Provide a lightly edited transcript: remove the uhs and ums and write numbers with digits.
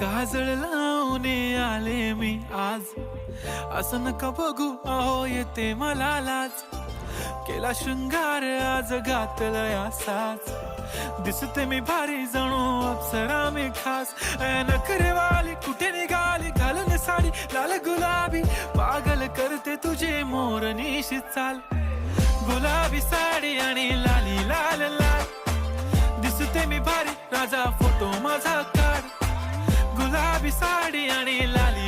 काजळ लावून आले मी आज, असं नका बघू अहो येते मला लाज. केला शृंगार आज घातला असाच, दिसते मी भारी जणू अप्सरा मी खास. नखरेवाली कुठे निघाली घालून साडी लाल गुलाबी, पागल करते तुझे मोरनीशी चाल. गुलाबी साडी आणि लाली लाल लाल, दिसते मी भारी राजा फोटो माझा काढ. गुलाबी साडी आणि लाली